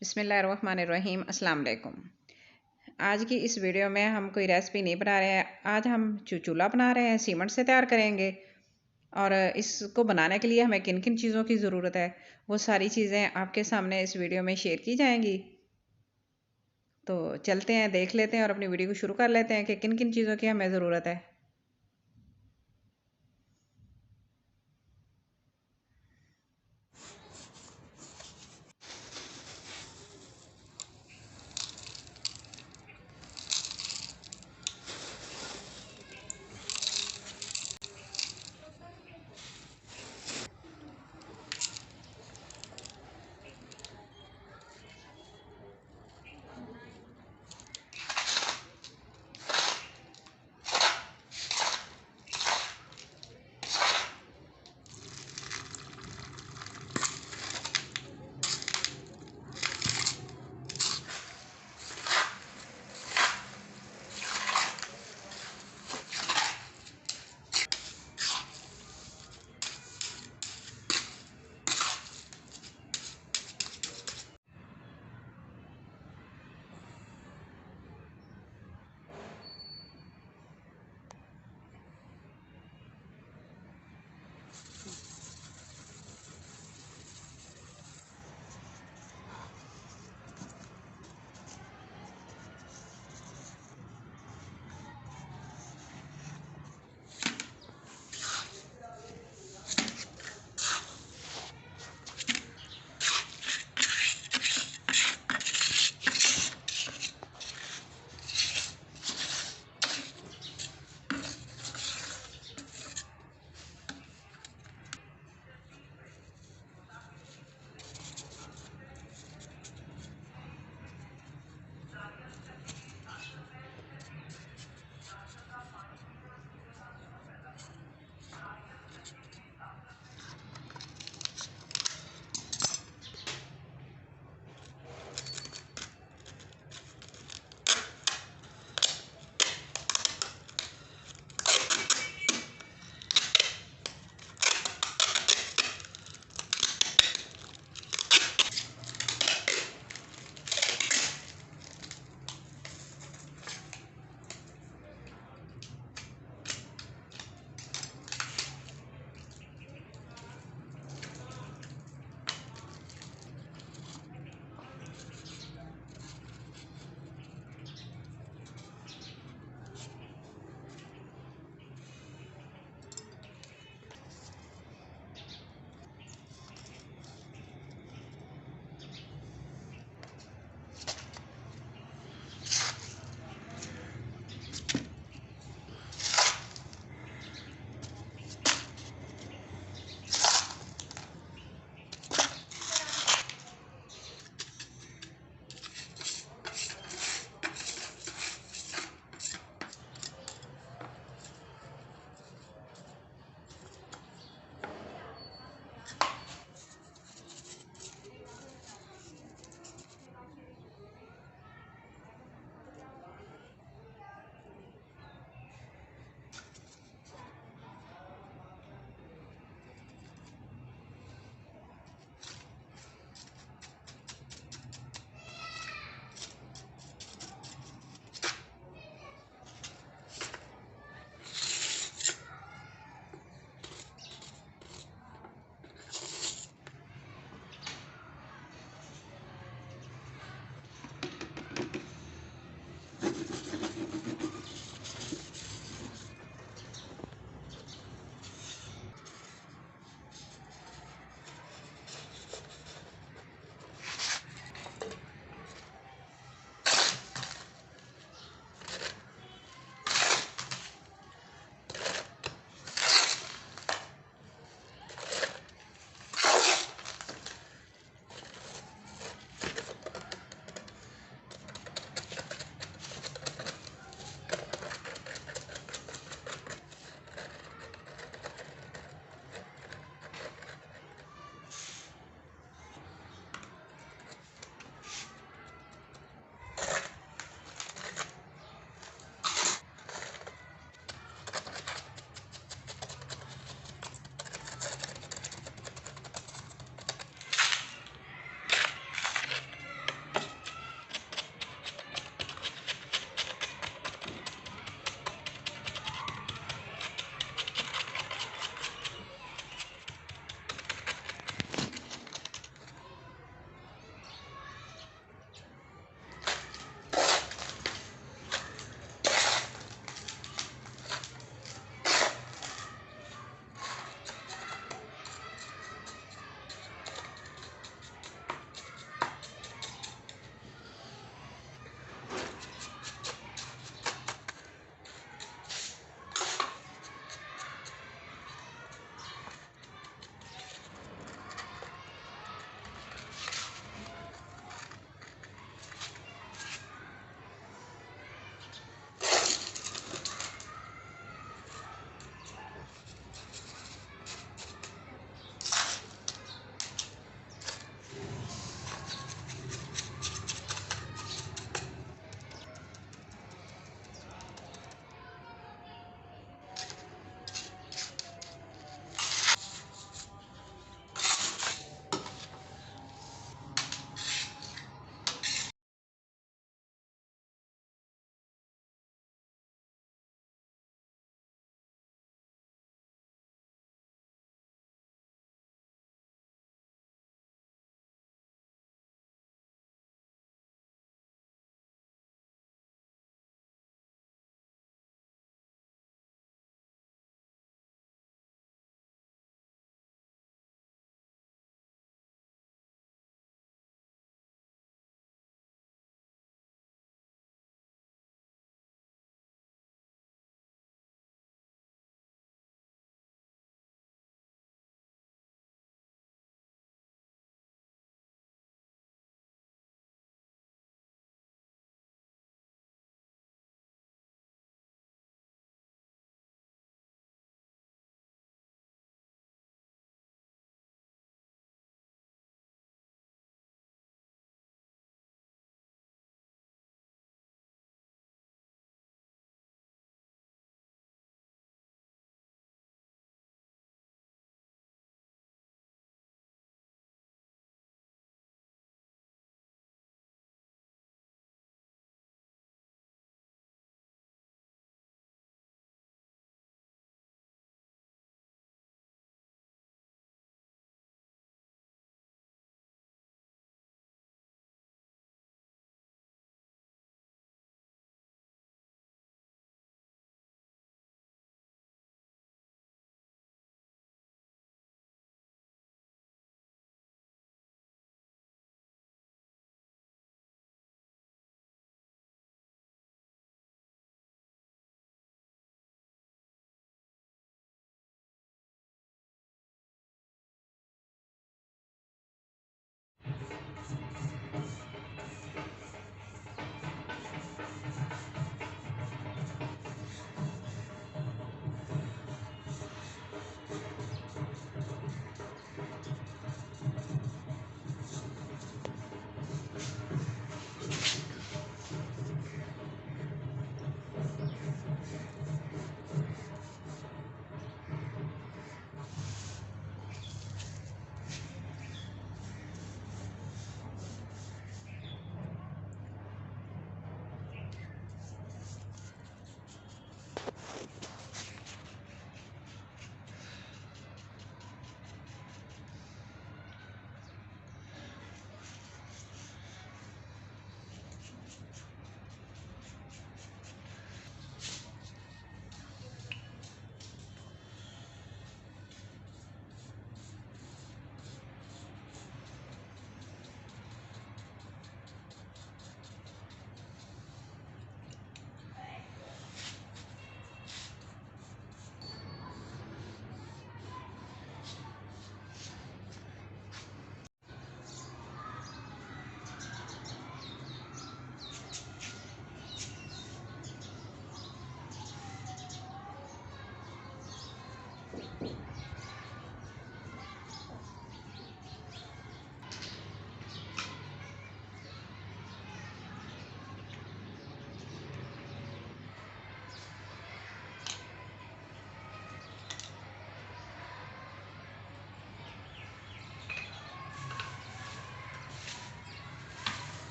बिस्मिल्लाहिर्रहमानिर्रहीम अस्सलाम वालेकुम। आज की इस वीडियो में हम कोई रेसिपी नहीं बना रहे हैं। आज हम चूल्हा बना रहे हैं, सीमेंट से तैयार करेंगे। और इसको बनाने के लिए हमें किन किन चीज़ों की ज़रूरत है, वो सारी चीज़ें आपके सामने इस वीडियो में शेयर की जाएंगी। तो चलते हैं, देख लेते हैं और अपनी वीडियो को शुरू कर लेते हैं कि किन किन चीज़ों की हमें ज़रूरत है।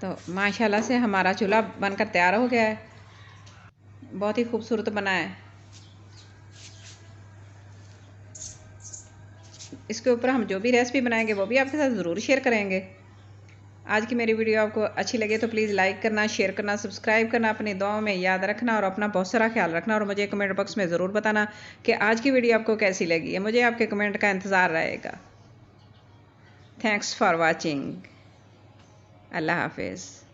तो माशाल्लाह से हमारा चूल्हा बनकर तैयार हो गया है, बहुत ही खूबसूरत बना है। इसके ऊपर हम जो भी रेसिपी बनाएंगे वो भी आपके साथ ज़रूर शेयर करेंगे। आज की मेरी वीडियो आपको अच्छी लगे तो प्लीज़ लाइक करना, शेयर करना, सब्सक्राइब करना, अपनी दुआओं में याद रखना और अपना बहुत सारा ख्याल रखना। और मुझे कमेंट बॉक्स में ज़रूर बताना कि आज की वीडियो आपको कैसी लगी है। मुझे आपके कमेंट का इंतज़ार रहेगा। Thanks for watching. अल्लाह हाफिज़।